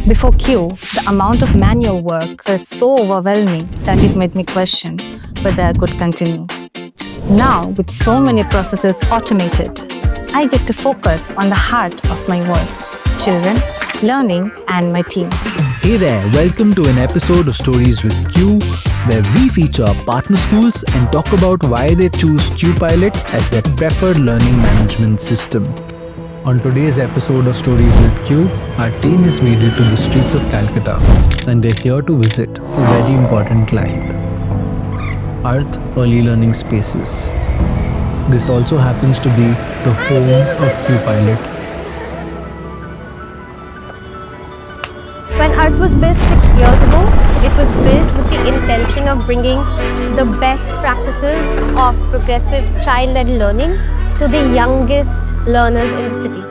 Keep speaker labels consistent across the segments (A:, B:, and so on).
A: Before Q, the amount of manual work felt so overwhelming that it made me question whether I could continue. Now, with so many processes automated, I get to focus on the heart of my work: children, learning, and my team.
B: Hey there, welcome to an episode of Stories with Q, where we feature partner schools and talk about why they choose Q Pilot as their preferred learning management system. On today's episode of Stories with Q, our team has made it to the streets of Calcutta and we're here to visit a very important client, Arth Early Learning Spaces. This also happens to be the home of Q Pilot.
C: When Arth was built 6 years ago, it was built with the intention of bringing the best practices of progressive child-led learning to the youngest learners in the city.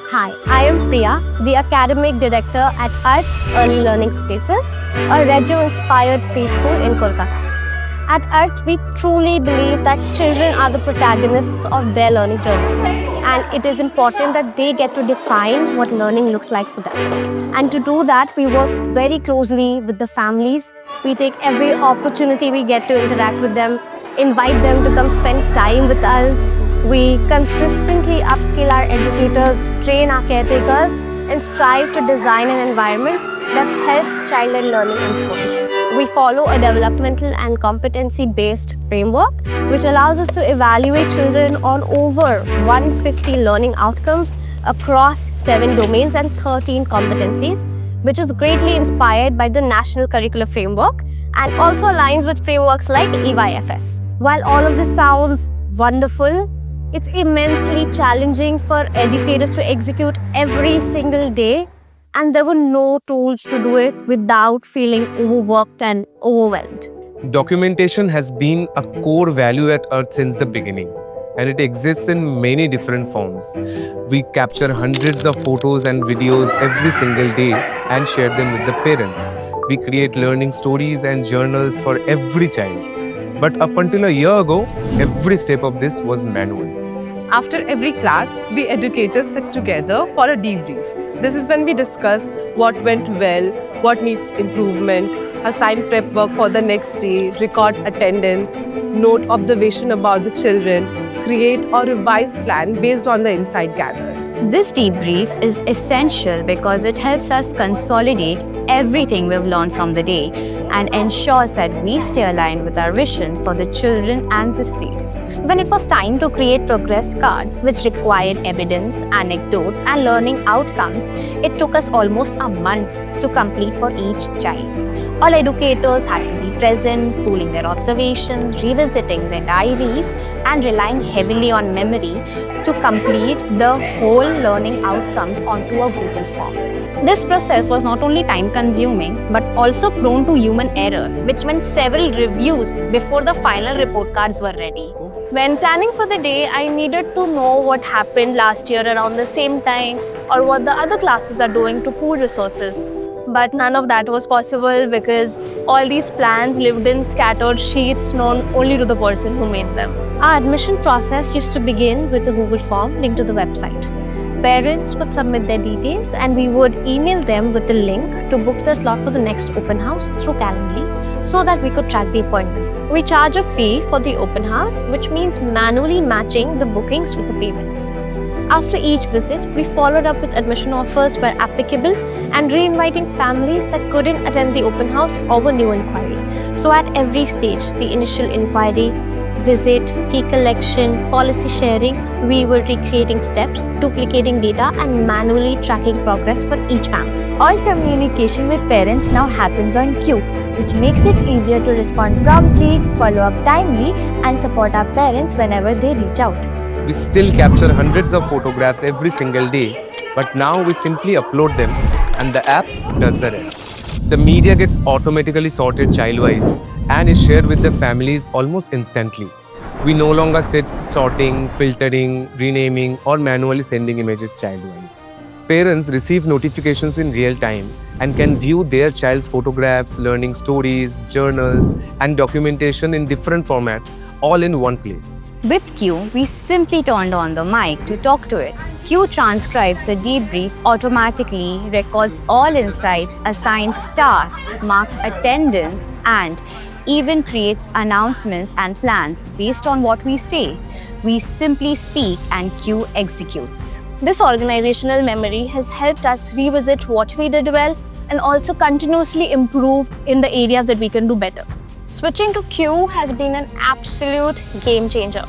C: Hi, I am Priya, the Academic Director at Arth Early Learning Spaces, a Reggio-inspired preschool in Kolkata. At Arth, we truly believe that children are the protagonists of their learning journey, and it is important that they get to define what learning looks like for them. And to do that, we work very closely with the families. We take every opportunity we get to interact with them, invite them to come spend time with us. We consistently upskill our educators, train our caretakers, and strive to design an environment that helps child-led learning unfold. We follow a developmental and competency-based framework, which allows us to evaluate children on over 150 learning outcomes across 7 domains and 13 competencies, which is greatly inspired by the National Curricular Framework and also aligns with frameworks like EYFS. While all of this sounds wonderful, it's immensely challenging for educators to execute every single day, and there were no tools to do it without feeling overworked and overwhelmed.
D: Documentation has been a core value at Arth since the beginning, and it exists in many different forms. We capture hundreds of photos and videos every single day and share them with the parents. We create learning stories and journals for every child. But up until a year ago, every step of this was manual.
E: After every class, we educators sit together for a debrief. This is when we discuss what went well, what needs improvement, assign prep work for the next day, record attendance, note observation about the children, create a revised plan based on the insight gathered.
F: This debrief is essential because it helps us consolidate everything we've learned from the day and ensures that we stay aligned with our vision for the children and this phase. When it was time to create progress cards which required evidence, anecdotes and learning outcomes, it took us almost a month to complete for each child. All educators had to be present, pooling their observations, revisiting their diaries and relying heavily on memory to complete the whole learning outcomes onto a Google form. This process was not only time-consuming but also prone to human error, which meant several reviews before the final report cards were ready.
C: When planning for the day, I needed to know what happened last year around the same time or what the other classes are doing to pool resources. But none of that was possible because all these plans lived in scattered sheets known only to the person who made them. Our admission process used to begin with a Google form linked to the website. Parents would submit their details and we would email them with the link to book their slot for the next open house through Calendly so that we could track the appointments. We charge a fee for the open house, which means manually matching the bookings with the payments. After each visit, we followed up with admission offers where applicable and re-inviting families that couldn't attend the open house or were new inquiries. So at every stage, the initial inquiry, visit, fee collection, policy sharing, we were recreating steps, duplicating data and manually tracking progress for each family.
G: All communication with parents now happens on Q, which makes it easier to respond promptly, follow up timely and support our parents whenever they reach out.
D: We still capture hundreds of photographs every single day, but now we simply upload them and the app does the rest. The media gets automatically sorted child-wise and is shared with the families almost instantly. We no longer sit sorting, filtering, renaming or manually sending images child-wise. Parents receive notifications in real time and can view their child's photographs, learning stories, journals, and documentation in different formats, all in one place.
F: With Q, we simply turned on the mic to talk to it. Q transcribes a debrief automatically, records all insights, assigns tasks, marks attendance, and even creates announcements and plans based on what we say. We simply speak and Q executes.
C: This organizational memory has helped us revisit what we did well and also continuously improve in the areas that we can do better. Switching to Q has been an absolute game changer.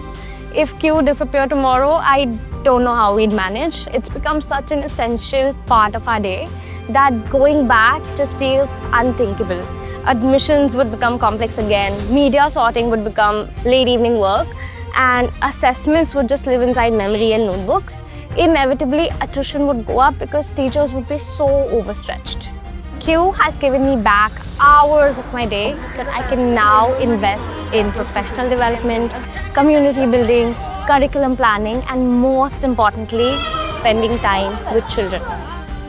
C: If Q disappeared tomorrow, I don't know how we'd manage. It's become such an essential part of our day that going back just feels unthinkable. Admissions would become complex again, media sorting would become late evening work, and assessments would just live inside memory and notebooks. Inevitably, attrition would go up because teachers would be so overstretched. Q has given me back hours of my day that I can now invest in professional development, community building, curriculum planning, and most importantly, spending time with children.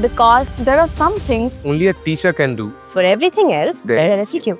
C: Because there are some things
D: Only a teacher can do.
C: for everything else, there
D: There
C: is Q.